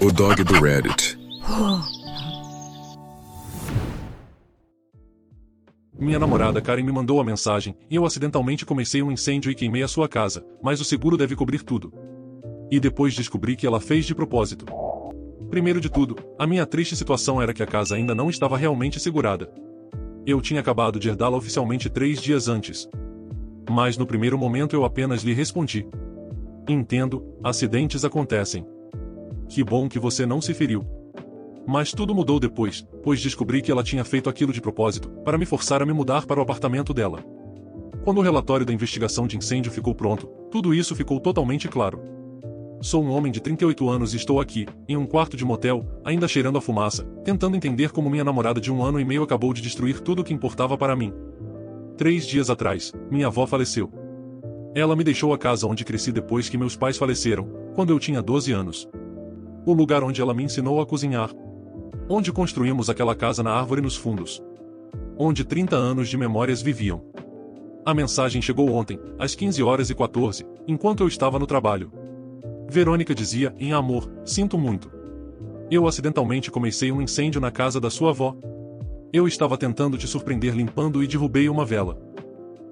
O dog do Reddit. Minha namorada Karen me mandou a mensagem e eu acidentalmente comecei um incêndio e queimei a sua casa, mas o seguro deve cobrir tudo. E depois descobri que ela fez de propósito. Primeiro de tudo, a minha triste situação era que a casa ainda não estava realmente segurada. Eu tinha acabado de herdá-la oficialmente 3 dias antes. Mas no primeiro momento eu apenas lhe respondi: entendo, acidentes acontecem. Que bom que você não se feriu. Mas tudo mudou depois, pois descobri que ela tinha feito aquilo de propósito, para me forçar a me mudar para o apartamento dela. Quando o relatório da investigação de incêndio ficou pronto, tudo isso ficou totalmente claro. Sou um homem de 38 anos e estou aqui, em um quarto de motel, ainda cheirando a fumaça, tentando entender como minha namorada de 1 ano e meio acabou de destruir tudo o que importava para mim. 3 dias atrás, minha avó faleceu. Ela me deixou a casa onde cresci depois que meus pais faleceram, quando eu tinha 12 anos. O lugar onde ela me ensinou a cozinhar. Onde construímos aquela casa na árvore nos fundos. Onde 30 anos de memórias viviam. A mensagem chegou ontem, às 15h14, enquanto eu estava no trabalho. Verônica dizia, em amor, sinto muito. Eu acidentalmente comecei um incêndio na casa da sua avó. Eu estava tentando te surpreender limpando e derrubei uma vela.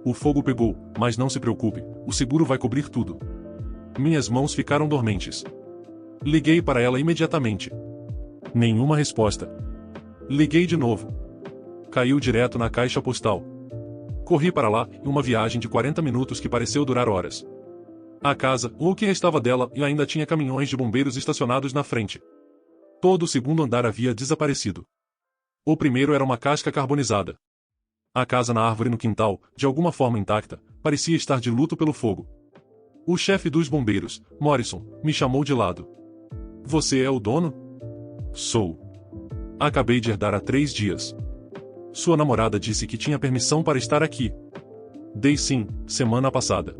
O fogo pegou, mas não se preocupe, o seguro vai cobrir tudo. Minhas mãos ficaram dormentes. Liguei para ela imediatamente. Nenhuma resposta. Liguei de novo. Caiu direto na caixa postal. Corri para lá, em uma viagem de 40 minutos que pareceu durar horas. A casa, o que restava dela, e ainda tinha caminhões de bombeiros estacionados na frente. Todo o segundo andar havia desaparecido. O primeiro era uma casca carbonizada. A casa na árvore no quintal, de alguma forma intacta, parecia estar de luto pelo fogo. O chefe dos bombeiros, Morrison, me chamou de lado. Você é o dono? Sou. Acabei de herdar há 3 dias. Sua namorada disse que tinha permissão para estar aqui. Dei sim, semana passada.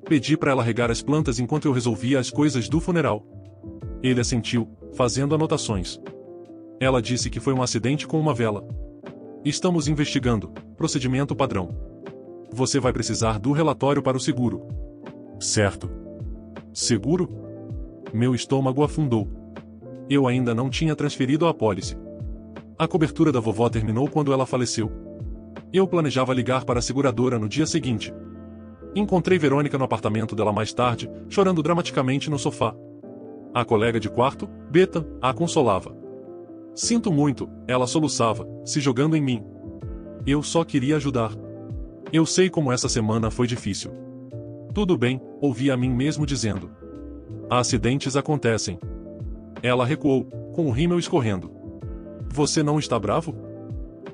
Pedi para ela regar as plantas enquanto eu resolvia as coisas do funeral. Ele assentiu, fazendo anotações. Ela disse que foi um acidente com uma vela. Estamos investigando, procedimento padrão. Você vai precisar do relatório para o seguro. Certo. Seguro? Meu estômago afundou. Eu ainda não tinha transferido a apólice. A cobertura da vovó terminou quando ela faleceu. Eu planejava ligar para a seguradora no dia seguinte. Encontrei Verônica no apartamento dela mais tarde, chorando dramaticamente no sofá. A colega de quarto, Beta, a consolava. Sinto muito, ela soluçava, se jogando em mim. Eu só queria ajudar. Eu sei como essa semana foi difícil. Tudo bem, ouvi a mim mesmo dizendo. Acidentes acontecem. Ela recuou, com o rímel escorrendo. Você não está bravo?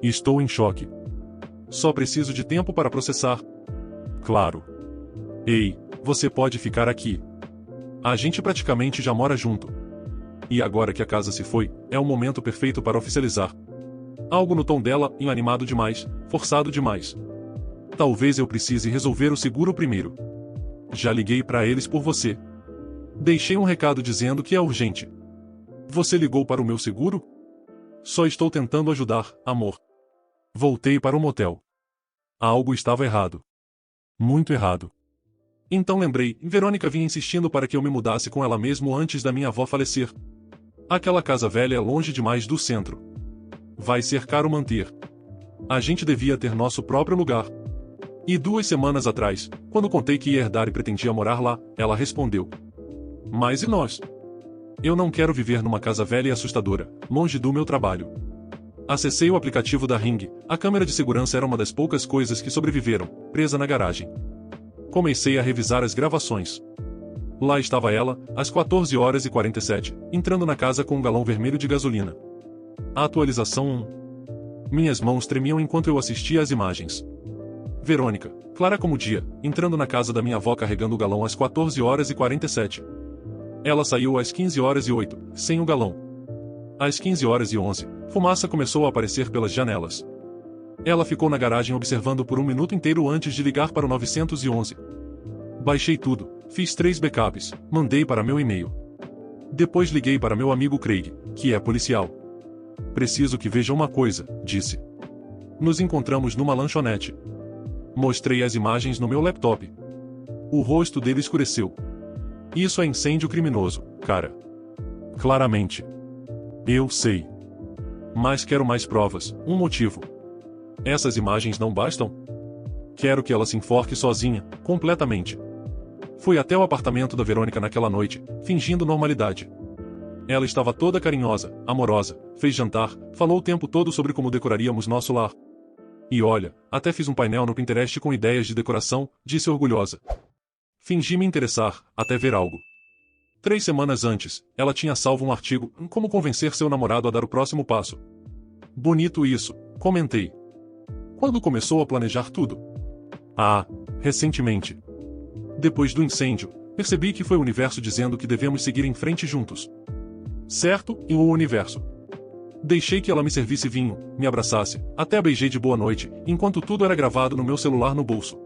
Estou em choque. Só preciso de tempo para processar. Claro. Ei, você pode ficar aqui. A gente praticamente já mora junto. E agora que a casa se foi, é o momento perfeito para oficializar. Algo no tom dela, inanimado demais, forçado demais. Talvez eu precise resolver o seguro primeiro. Já liguei para eles por você. Deixei um recado dizendo que é urgente. Você ligou para o meu seguro? Só estou tentando ajudar, amor. Voltei para o motel. Algo estava errado. Muito errado. Então lembrei, Verônica vinha insistindo para que eu me mudasse com ela mesmo antes da minha avó falecer. Aquela casa velha é longe demais do centro. Vai ser caro manter. A gente devia ter nosso próprio lugar. E 2 semanas atrás, quando contei que ia herdar e pretendia morar lá, ela respondeu. Mas e nós? Eu não quero viver numa casa velha e assustadora, longe do meu trabalho. Acessei o aplicativo da Ring, a câmera de segurança era uma das poucas coisas que sobreviveram, presa na garagem. Comecei a revisar as gravações. Lá estava ela, às 14h47, entrando na casa com um galão vermelho de gasolina. A atualização 1. Minhas mãos tremiam enquanto eu assistia às imagens. Verônica, clara como o dia, entrando na casa da minha avó carregando o galão às 14h47. Ela saiu às 15h08, sem o galão. Às 15h11, fumaça começou a aparecer pelas janelas. Ela ficou na garagem observando por 1 minuto inteiro antes de ligar para o 911. Baixei tudo, fiz 3 backups, mandei para meu e-mail. Depois liguei para meu amigo Craig, que é policial. Preciso que veja uma coisa, disse. Nos encontramos numa lanchonete. Mostrei as imagens no meu laptop. O rosto dele escureceu. Isso é incêndio criminoso, cara. Claramente. Eu sei. Mas quero mais provas, um motivo. Essas imagens não bastam? Quero que ela se enforque sozinha, completamente. Fui até o apartamento da Verônica naquela noite, fingindo normalidade. Ela estava toda carinhosa, amorosa, fez jantar, falou o tempo todo sobre como decoraríamos nosso lar. E olha, até fiz um painel no Pinterest com ideias de decoração, disse orgulhosa. Fingi me interessar, até ver algo. 3 semanas antes, ela tinha salvo um artigo em como convencer seu namorado a dar o próximo passo. Bonito isso, comentei. Quando começou a planejar tudo? Ah, recentemente. Depois do incêndio, percebi que foi o universo dizendo que devemos seguir em frente juntos. Certo, e o universo. Deixei que ela me servisse vinho, me abraçasse, até a beijei de boa noite, enquanto tudo era gravado no meu celular no bolso.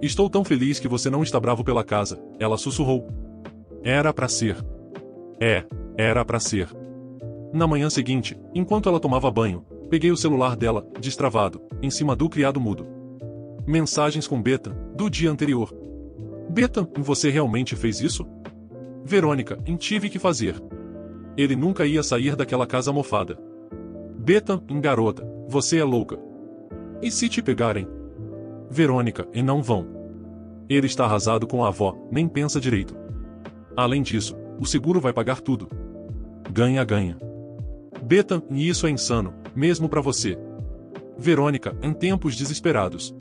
Estou tão feliz que você não está bravo pela casa, ela sussurrou. Era pra ser. Era pra ser. Na manhã seguinte, enquanto ela tomava banho, peguei o celular dela, destravado, em cima do criado mudo. Mensagens com Bethan, do dia anterior. Bethan, você realmente fez isso? Verônica, tive que fazer. Ele nunca ia sair daquela casa mofada. Bethan, garota, você é louca. E se te pegarem? Verônica, e não vão. Ele está arrasado com a avó, nem pensa direito. Além disso, o seguro vai pagar tudo. Ganha-ganha. Bethan, e isso é insano, mesmo pra você. Verônica, em tempos desesperados.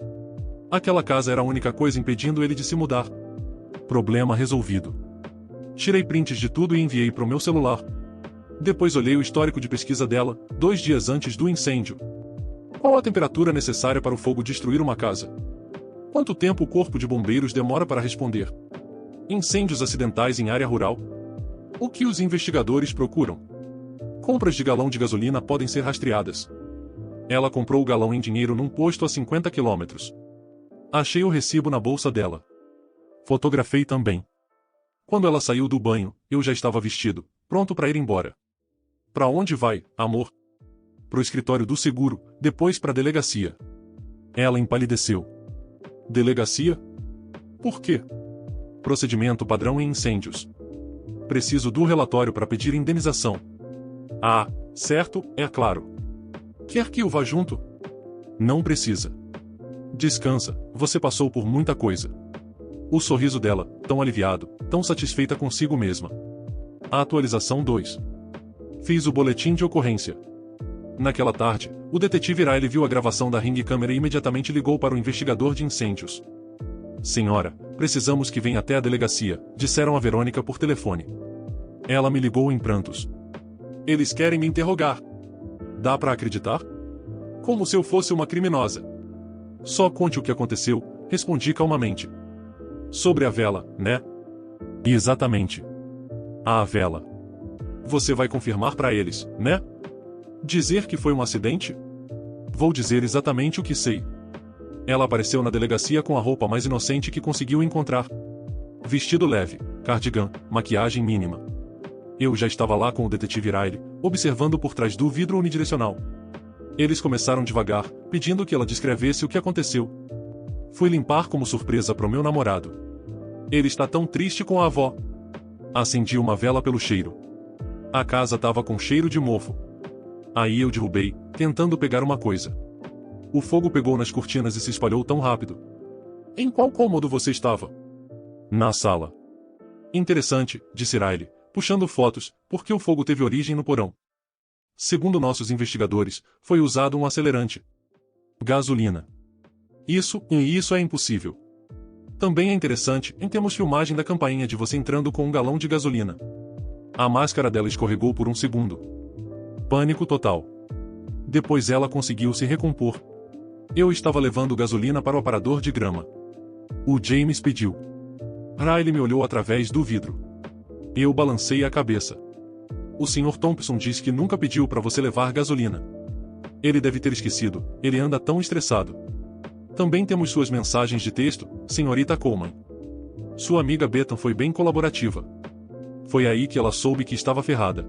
Aquela casa era a única coisa impedindo ele de se mudar. Problema resolvido. Tirei prints de tudo e enviei pro meu celular. Depois olhei o histórico de pesquisa dela, 2 dias antes do incêndio. Qual a temperatura necessária para o fogo destruir uma casa? Quanto tempo o corpo de bombeiros demora para responder? Incêndios acidentais em área rural? O que os investigadores procuram? Compras de galão de gasolina podem ser rastreadas. Ela comprou o galão em dinheiro num posto a 50 quilômetros. Achei o recibo na bolsa dela. Fotografei também. Quando ela saiu do banho, eu já estava vestido, pronto para ir embora. Pra onde vai, amor? Pro escritório do seguro, depois pra delegacia. Ela empalideceu. Delegacia? Por quê? Procedimento padrão em incêndios. Preciso do relatório para pedir indenização. Ah, certo, é claro. Quer que eu vá junto? Não precisa. Descansa, você passou por muita coisa. O sorriso dela, tão aliviado, tão satisfeita consigo mesma. A atualização 2. Fiz o boletim de ocorrência. Naquela tarde, o detetive Riley viu a gravação da ring câmera e imediatamente ligou para o investigador de incêndios. Senhora, precisamos que venha até a delegacia, disseram a Verônica por telefone. Ela me ligou em prantos. Eles querem me interrogar. Dá para acreditar? Como se eu fosse uma criminosa. Só conte o que aconteceu, respondi calmamente. Sobre a vela, né? Exatamente. A vela. Você vai confirmar para eles, né? Dizer que foi um acidente? Vou dizer exatamente o que sei. Ela apareceu na delegacia com a roupa mais inocente que conseguiu encontrar. Vestido leve, cardigan, maquiagem mínima. Eu já estava lá com o detetive Riley, observando por trás do vidro unidirecional. Eles começaram devagar, pedindo que ela descrevesse o que aconteceu. Fui limpar como surpresa pro meu namorado. Ele está tão triste com a avó. Acendi uma vela pelo cheiro. A casa tava com cheiro de mofo. Aí eu derrubei, tentando pegar uma coisa. O fogo pegou nas cortinas e se espalhou tão rápido. Em qual cômodo você estava? Na sala. Interessante, disse Riley, puxando fotos, porque o fogo teve origem no porão. Segundo nossos investigadores, foi usado um acelerante. Gasolina. Isso é impossível. Também é interessante, temos filmagem da campainha de você entrando com um galão de gasolina. A máscara dela escorregou por um segundo. Pânico total. Depois ela conseguiu se recompor. Eu estava levando gasolina para o aparador de grama. O James pediu. Riley me olhou através do vidro. Eu balancei a cabeça. O Sr. Thompson disse que nunca pediu para você levar gasolina. Ele deve ter esquecido, ele anda tão estressado. Também temos suas mensagens de texto, senhorita Coleman. Sua amiga Bethan foi bem colaborativa. Foi aí que ela soube que estava ferrada.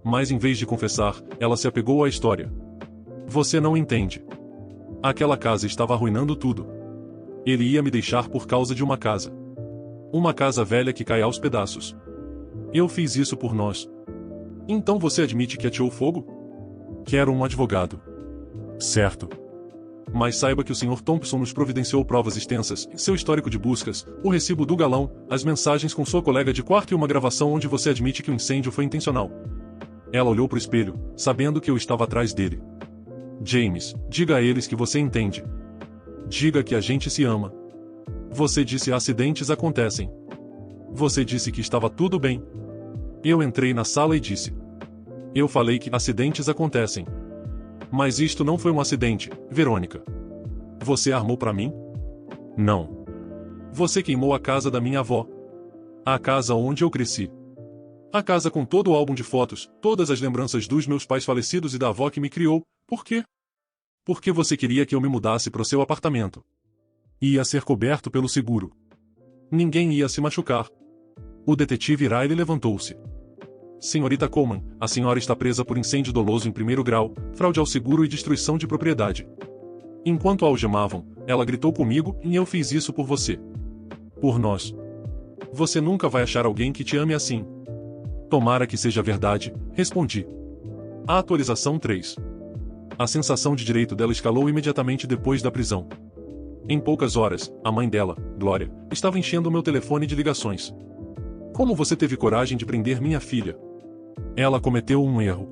Mas em vez de confessar, ela se apegou à história. Você não entende. Aquela casa estava arruinando tudo. Ele ia me deixar por causa de uma casa. Uma casa velha que cai aos pedaços. Eu fiz isso por nós. Então você admite que ateou fogo? Quero um advogado. Certo. Mas saiba que o Sr. Thompson nos providenciou provas extensas, seu histórico de buscas, o recibo do galão, as mensagens com sua colega de quarto e uma gravação onde você admite que o incêndio foi intencional. Ela olhou para o espelho, sabendo que eu estava atrás dele. James, diga a eles que você entende. Diga que a gente se ama. Você disse acidentes acontecem. Você disse que estava tudo bem. Eu entrei na sala e disse. Eu falei que acidentes acontecem. Mas isto não foi um acidente, Verônica. Você armou para mim? Não. Você queimou a casa da minha avó. A casa onde eu cresci. A casa com todo o álbum de fotos, todas as lembranças dos meus pais falecidos e da avó que me criou. Por quê? Porque você queria que eu me mudasse para o seu apartamento. Ia ser coberto pelo seguro. Ninguém ia se machucar. O detetive Riley levantou-se. Senhorita Coleman, a senhora está presa por incêndio doloso em primeiro grau, fraude ao seguro e destruição de propriedade. Enquanto a algemavam, ela gritou comigo e eu fiz isso por você. Por nós. Você nunca vai achar alguém que te ame assim. Tomara que seja verdade, respondi. A atualização 3. A sensação de direito dela escalou imediatamente depois da prisão. Em poucas horas, a mãe dela, Glória, estava enchendo o meu telefone de ligações. Como você teve coragem de prender minha filha? Ela cometeu um erro.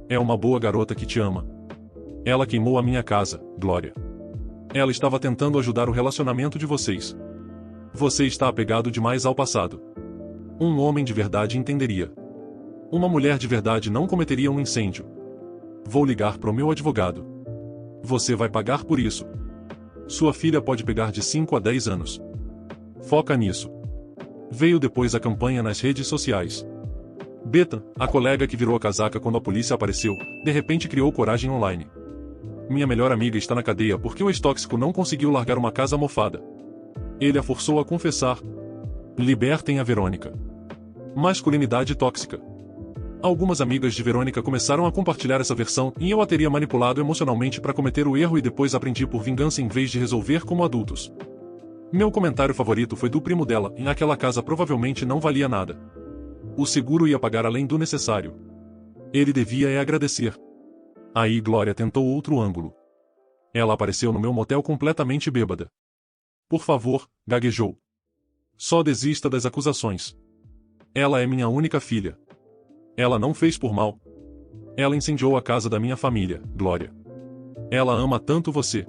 É uma boa garota que te ama. Ela queimou a minha casa, Glória. Ela estava tentando ajudar o relacionamento de vocês. Você está apegado demais ao passado. Um homem de verdade entenderia. Uma mulher de verdade não cometeria um incêndio. Vou ligar para o meu advogado. Você vai pagar por isso. Sua filha pode pegar de 5 a 10 anos. Foca nisso. Veio depois a campanha nas redes sociais. Bethan, a colega que virou a casaca quando a polícia apareceu, de repente criou coragem online. Minha melhor amiga está na cadeia porque o ex-tóxico não conseguiu largar uma casa mofada. Ele a forçou a confessar. Libertem a Verônica. Masculinidade tóxica. Algumas amigas de Verônica começaram a compartilhar essa versão e eu a teria manipulado emocionalmente para cometer o erro e depois aprendi por vingança em vez de resolver como adultos. Meu comentário favorito foi do primo dela, e aquela casa provavelmente não valia nada. O seguro ia pagar além do necessário. Ele devia agradecer. Aí Glória tentou outro ângulo. Ela apareceu no meu motel completamente bêbada. Por favor, gaguejou. Só desista das acusações. Ela é minha única filha. Ela não fez por mal. Ela incendiou a casa da minha família, Glória. Ela ama tanto você.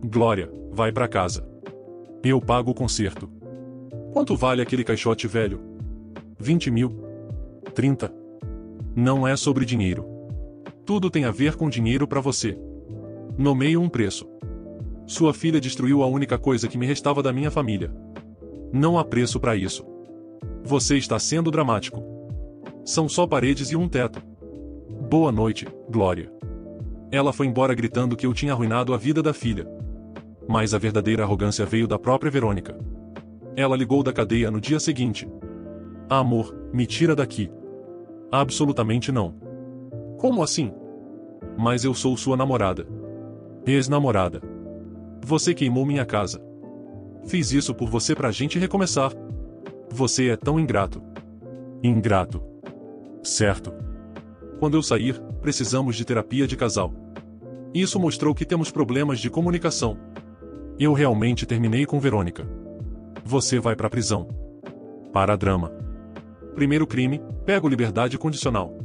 Glória, vai pra casa. Eu pago o conserto. Quanto vale aquele caixote velho? 20 mil? 30? Não é sobre dinheiro. Tudo tem a ver com dinheiro pra você. Nomeie um preço. Sua filha destruiu a única coisa que me restava da minha família. Não há preço pra isso. Você está sendo dramático. São só paredes e um teto. Boa noite, Glória. Ela foi embora gritando que eu tinha arruinado a vida da filha. Mas a verdadeira arrogância veio da própria Verônica. Ela ligou da cadeia no dia seguinte. Amor, me tira daqui. Absolutamente não. Como assim? Mas eu sou sua namorada. Ex-namorada. Você queimou minha casa. Fiz isso por você pra gente recomeçar. Você é tão ingrato. Ingrato. Certo. Quando eu sair, precisamos de terapia de casal. Isso mostrou que temos problemas de comunicação. Eu realmente terminei com Verônica. Você vai pra prisão. Para drama. Primeiro crime, pego liberdade condicional.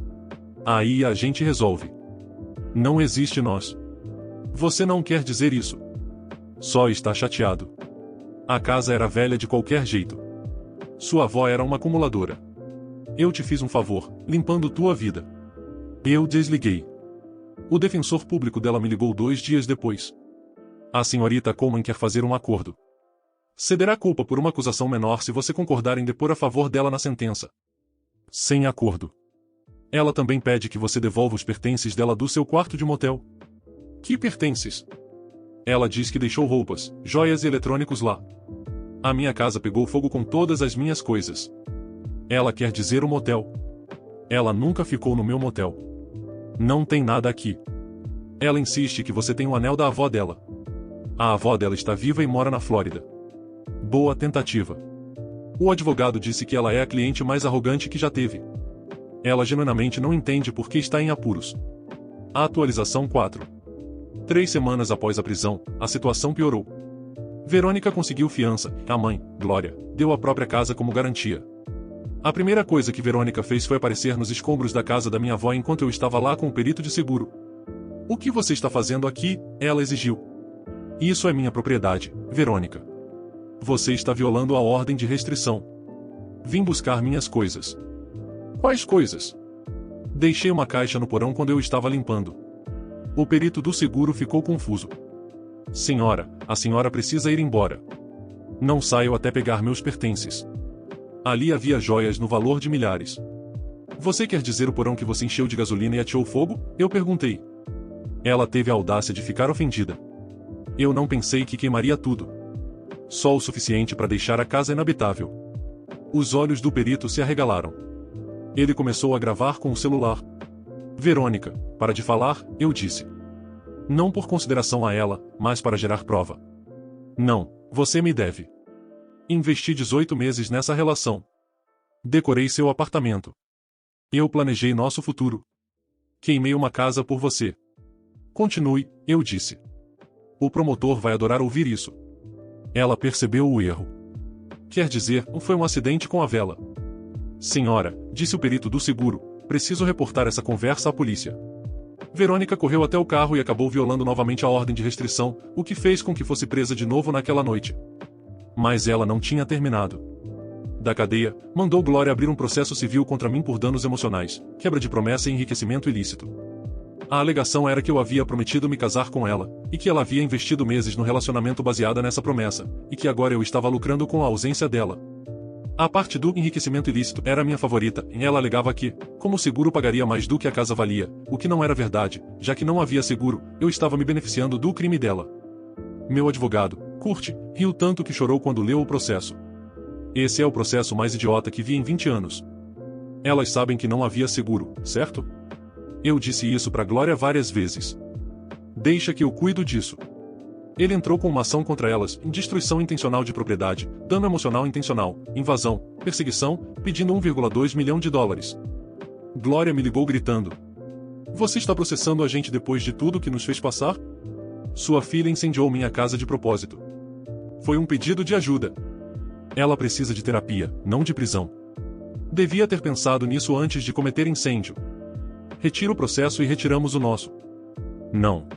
Aí a gente resolve. Não existe nós. Você não quer dizer isso. Só está chateado. A casa era velha de qualquer jeito. Sua avó era uma acumuladora. Eu te fiz um favor, limpando tua vida. Eu desliguei. O defensor público dela me ligou 2 dias depois. A senhorita Coleman quer fazer um acordo. Cederá culpa por uma acusação menor se você concordar em depor a favor dela na sentença. Sem acordo. Ela também pede que você devolva os pertences dela do seu quarto de motel. Que pertences? Ela diz que deixou roupas, joias e eletrônicos lá. A minha casa pegou fogo com todas as minhas coisas. Ela quer dizer o motel. Ela nunca ficou no meu motel. Não tem nada aqui. Ela insiste que você tem o anel da avó dela. A avó dela está viva e mora na Flórida. Boa tentativa. O advogado disse que ela é a cliente mais arrogante que já teve. Ela genuinamente não entende por que está em apuros. A atualização 4. 3 semanas após a prisão, a situação piorou. Verônica conseguiu fiança, a mãe, Glória, deu a própria casa como garantia. A primeira coisa que Verônica fez foi aparecer nos escombros da casa da minha avó enquanto eu estava lá com o perito de seguro. "O que você está fazendo aqui?" ela exigiu. "Isso é minha propriedade, Verônica. Você está violando a ordem de restrição." "Vim buscar minhas coisas." "Quais coisas?" "Deixei uma caixa no porão quando eu estava limpando." O perito do seguro ficou confuso. "Senhora, a senhora precisa ir embora." "Não saio até pegar meus pertences." Ali havia joias no valor de milhares. "Você quer dizer o porão que você encheu de gasolina e ateou fogo?" eu perguntei. Ela teve a audácia de ficar ofendida. "Eu não pensei que queimaria tudo. Só o suficiente para deixar a casa inabitável." Os olhos do perito se arregalaram. Ele começou a gravar com o celular. "Verônica, para de falar", eu disse. Não por consideração a ela, mas para gerar prova. "Não, você me deve. Investi 18 meses nessa relação. Decorei seu apartamento. Eu planejei nosso futuro. Queimei uma casa por você." "Continue", eu disse. "O promotor vai adorar ouvir isso." Ela percebeu o erro. "Quer dizer, foi um acidente com a vela." "Senhora", disse o perito do seguro, "preciso reportar essa conversa à polícia." Verônica correu até o carro e acabou violando novamente a ordem de restrição, o que fez com que fosse presa de novo naquela noite. Mas ela não tinha terminado. Da cadeia, mandou Glória abrir um processo civil contra mim por danos emocionais, quebra de promessa e enriquecimento ilícito. A alegação era que eu havia prometido me casar com ela, e que ela havia investido meses no relacionamento baseada nessa promessa, e que agora eu estava lucrando com a ausência dela. A parte do enriquecimento ilícito era a minha favorita, e ela alegava que, como o seguro pagaria mais do que a casa valia, o que não era verdade, já que não havia seguro, eu estava me beneficiando do crime dela. Meu advogado, Kurt, riu tanto que chorou quando leu o processo. "Esse é o processo mais idiota que vi em 20 anos. Elas sabem que não havia seguro, certo?" Eu disse isso para Glória várias vezes. "Deixa que eu cuido disso." Ele entrou com uma ação contra elas, em destruição intencional de propriedade, dano emocional intencional, invasão, perseguição, pedindo $1,2 milhão. Glória me ligou gritando: "Você está processando a gente depois de tudo que nos fez passar? Sua filha incendiou minha casa de propósito. Foi um pedido de ajuda. Ela precisa de terapia, não de prisão. Devia ter pensado nisso antes de cometer incêndio. Retira o processo e retiramos o nosso." "Não.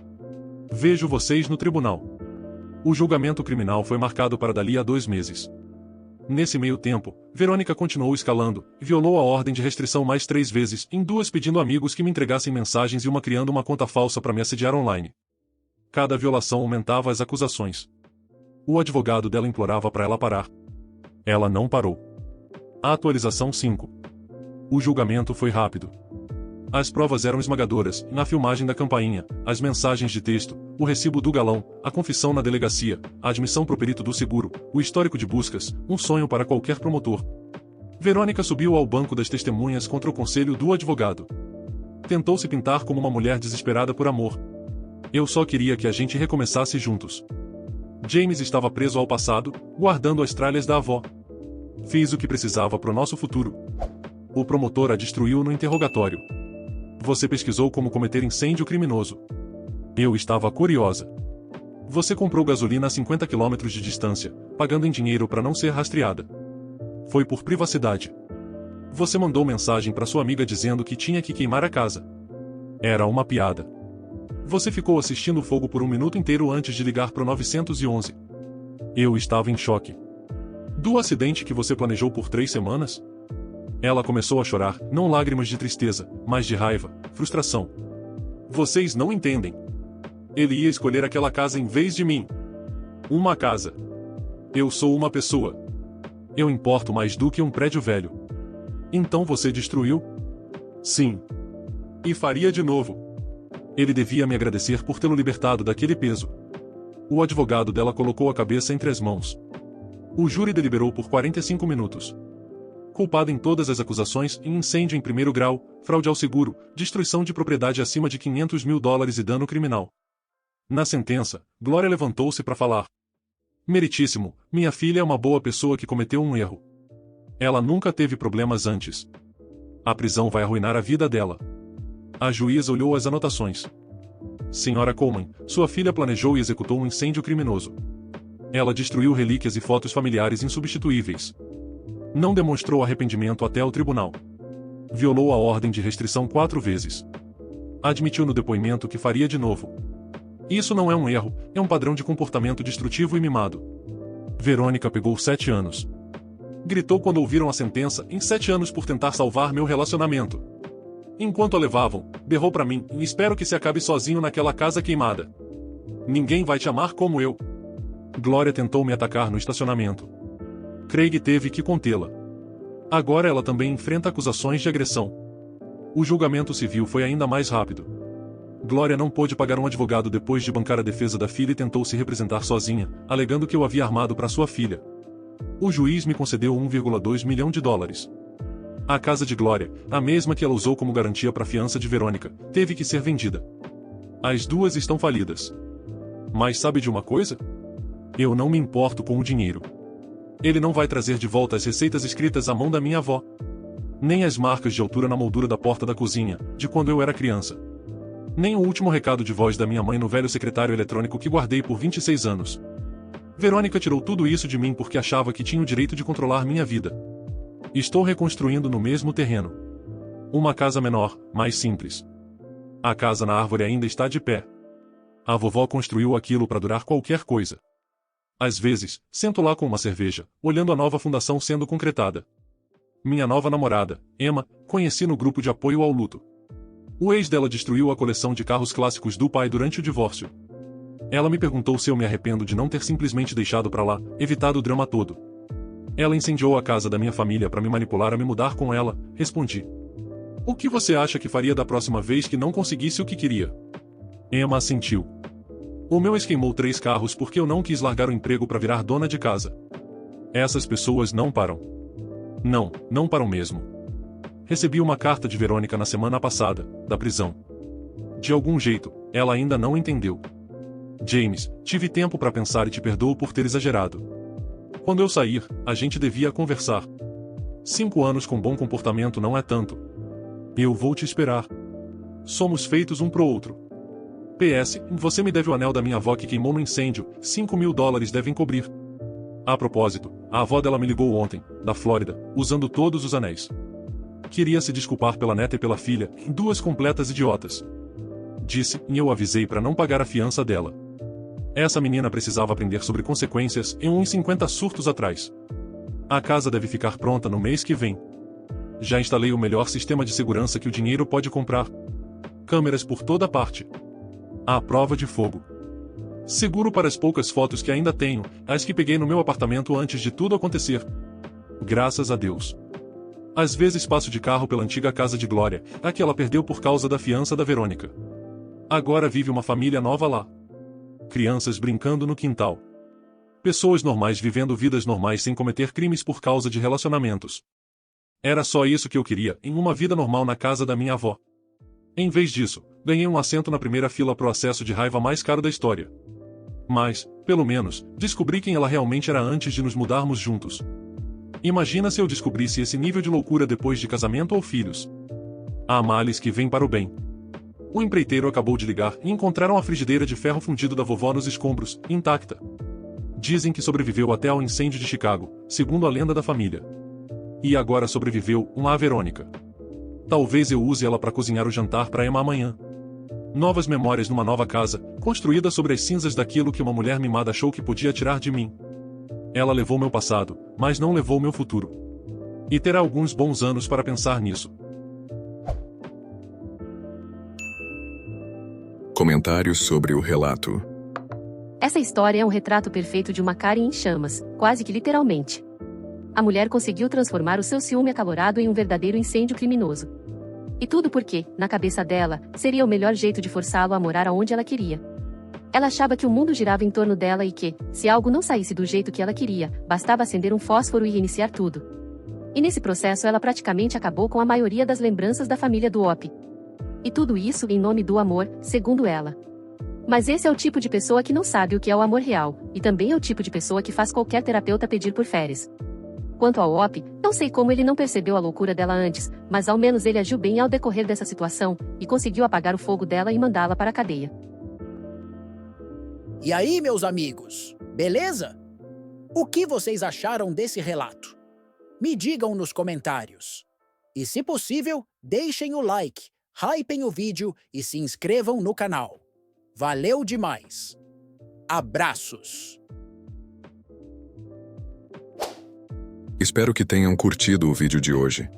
Vejo vocês no tribunal." O julgamento criminal foi marcado para dali a 2 meses. Nesse meio tempo, Verônica continuou escalando, e violou a ordem de restrição mais 3 vezes, em 2 pedindo amigos que me entregassem mensagens e uma criando uma conta falsa para me assediar online. Cada violação aumentava as acusações. O advogado dela implorava para ela parar. Ela não parou. A atualização 5. O julgamento foi rápido. As provas eram esmagadoras, na filmagem da campainha, as mensagens de texto, o recibo do galão, a confissão na delegacia, a admissão pro perito do seguro, o histórico de buscas, um sonho para qualquer promotor. Verônica subiu ao banco das testemunhas contra o conselho do advogado. Tentou se pintar como uma mulher desesperada por amor. "Eu só queria que a gente recomeçasse juntos." James estava preso ao passado, guardando as tralhas da avó. "Fiz o que precisava pro nosso futuro." O promotor a destruiu no interrogatório. "Você pesquisou como cometer incêndio criminoso." Eu estava curiosa. "Você comprou gasolina a 50 km de distância, pagando em dinheiro para não ser rastreada." "Foi por privacidade." "Você mandou mensagem para sua amiga dizendo que tinha que queimar a casa." "Era uma piada." "Você ficou assistindo o fogo por 1 minuto inteiro antes de ligar pro 911. Eu estava em choque." "Do acidente que você planejou por 3 semanas?" Ela começou a chorar, não lágrimas de tristeza, mas de raiva, frustração. "Vocês não entendem. Ele ia escolher aquela casa em vez de mim. Uma casa. Eu sou uma pessoa. Eu importo mais do que um prédio velho." "Então você destruiu?" "Sim. E faria de novo." Ele devia me agradecer por tê-lo libertado daquele peso. O advogado dela colocou a cabeça entre as mãos. O júri deliberou por 45 minutos. Culpado em todas as acusações, em incêndio em primeiro grau, fraude ao seguro, destruição de propriedade acima de $500 mil e dano criminal. Na sentença, Glória levantou-se para falar. "Meritíssimo, minha filha é uma boa pessoa que cometeu um erro. Ela nunca teve problemas antes. A prisão vai arruinar a vida dela. A juíza olhou as anotações. Senhora Coleman, sua filha planejou e executou um incêndio criminoso. Ela destruiu relíquias e fotos familiares insubstituíveis. Não demonstrou arrependimento até o tribunal. Violou a ordem de restrição 4 vezes. Admitiu no depoimento que faria de novo. Isso não é um erro, é um padrão de comportamento destrutivo e mimado. Verônica pegou 7 anos. Gritou quando ouviram a sentença, em 7 anos por tentar salvar meu relacionamento. Enquanto a levavam, berrou pra mim, espero que se acabe sozinho naquela casa queimada. Ninguém vai te amar como eu. Glória tentou me atacar no estacionamento. Craig teve que contê-la. Agora ela também enfrenta acusações de agressão. O julgamento civil foi ainda mais rápido. Glória não pôde pagar um advogado depois de bancar a defesa da filha e tentou se representar sozinha, alegando que eu havia armado para sua filha. O juiz me concedeu 1,2 milhão de dólares. A casa de Glória, a mesma que ela usou como garantia para a fiança de Verônica, teve que ser vendida. As duas estão falidas. Mas sabe de uma coisa? Eu não me importo com o dinheiro. Ele não vai trazer de volta as receitas escritas à mão da minha avó. Nem as marcas de altura na moldura da porta da cozinha, de quando eu era criança. Nem o último recado de voz da minha mãe no velho secretário eletrônico que guardei por 26 anos. Verônica tirou tudo isso de mim porque achava que tinha o direito de controlar minha vida. Estou reconstruindo no mesmo terreno. Uma casa menor, mais simples. A casa na árvore ainda está de pé. A vovó construiu aquilo para durar qualquer coisa. Às vezes, sento lá com uma cerveja, olhando a nova fundação sendo concretada. Minha nova namorada, Emma, conheci no grupo de apoio ao luto. O ex dela destruiu a coleção de carros clássicos do pai durante o divórcio. Ela me perguntou se eu me arrependo de não ter simplesmente deixado pra lá, evitado o drama todo. Ela incendiou a casa da minha família para me manipular a me mudar com ela, respondi. O que você acha que faria da próxima vez que não conseguisse o que queria? Emma assentiu. O meu ex queimou 3 carros porque eu não quis largar o emprego para virar dona de casa. Essas pessoas não param. Não param mesmo. Recebi uma carta de Verônica na semana passada, da prisão. De algum jeito, ela ainda não entendeu. James, tive tempo para pensar e te perdoo por ter exagerado. Quando eu sair, a gente devia conversar. 5 anos com bom comportamento não é tanto. Eu vou te esperar. Somos feitos um pro outro. PS, você me deve o anel da minha avó que queimou no incêndio, 5 mil dólares devem cobrir. A propósito, a avó dela me ligou ontem, da Flórida, usando todos os anéis. Queria se desculpar pela neta e pela filha, 2 completas idiotas. Disse, e eu avisei para não pagar a fiança dela. Essa menina precisava aprender sobre consequências em uns 50 surtos atrás. A casa deve ficar pronta no mês que vem. Já instalei o melhor sistema de segurança que o dinheiro pode comprar. Câmeras por toda parte. À prova de fogo. Seguro para as poucas fotos que ainda tenho, as que peguei no meu apartamento antes de tudo acontecer. Graças a Deus. Às vezes passo de carro pela antiga casa de Glória, a que ela perdeu por causa da fiança da Verônica. Agora vive uma família nova lá. Crianças brincando no quintal. Pessoas normais vivendo vidas normais sem cometer crimes por causa de relacionamentos. Era só isso que eu queria, em uma vida normal na casa da minha avó. Em vez disso, ganhei um assento na primeira fila pro acesso de raiva mais caro da história. Mas, pelo menos, descobri quem ela realmente era antes de nos mudarmos juntos. Imagina se eu descobrisse esse nível de loucura depois de casamento ou filhos. Há males que vêm para o bem. O empreiteiro acabou de ligar e encontraram a frigideira de ferro fundido da vovó nos escombros, intacta. Dizem que sobreviveu até ao incêndio de Chicago, segundo a lenda da família. E agora sobreviveu a Verônica. Talvez eu use ela para cozinhar o jantar para Emma amanhã. Novas memórias numa nova casa, construída sobre as cinzas daquilo que uma mulher mimada achou que podia tirar de mim. Ela levou meu passado, mas não levou meu futuro. E terá alguns bons anos para pensar nisso. Comentários sobre o relato. Essa história é um retrato perfeito de uma Karen em chamas, quase que literalmente. A mulher conseguiu transformar o seu ciúme acalorado em um verdadeiro incêndio criminoso. E tudo porque, na cabeça dela, seria o melhor jeito de forçá-lo a morar aonde ela queria. Ela achava que o mundo girava em torno dela e que, se algo não saísse do jeito que ela queria, bastava acender um fósforo e reiniciar tudo. E nesse processo ela praticamente acabou com a maioria das lembranças da família do Op. E tudo isso em nome do amor, segundo ela. Mas esse é o tipo de pessoa que não sabe o que é o amor real, e também é o tipo de pessoa que faz qualquer terapeuta pedir por férias. Quanto ao Op, não sei como ele não percebeu a loucura dela antes, mas ao menos ele agiu bem ao decorrer dessa situação, e conseguiu apagar o fogo dela e mandá-la para a cadeia. E aí, meus amigos, beleza? O que vocês acharam desse relato? Me digam nos comentários. E se possível, deixem o like, hypem o vídeo e se inscrevam no canal. Valeu demais! Abraços! Espero que tenham curtido o vídeo de hoje.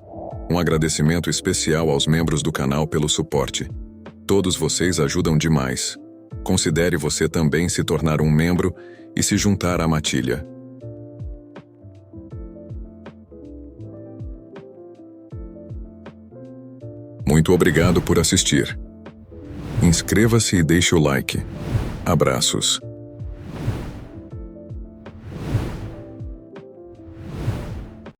Um agradecimento especial aos membros do canal pelo suporte. Todos vocês ajudam demais. Considere você também se tornar um membro e se juntar à matilha. Muito obrigado por assistir. Inscreva-se e deixe o like. Abraços.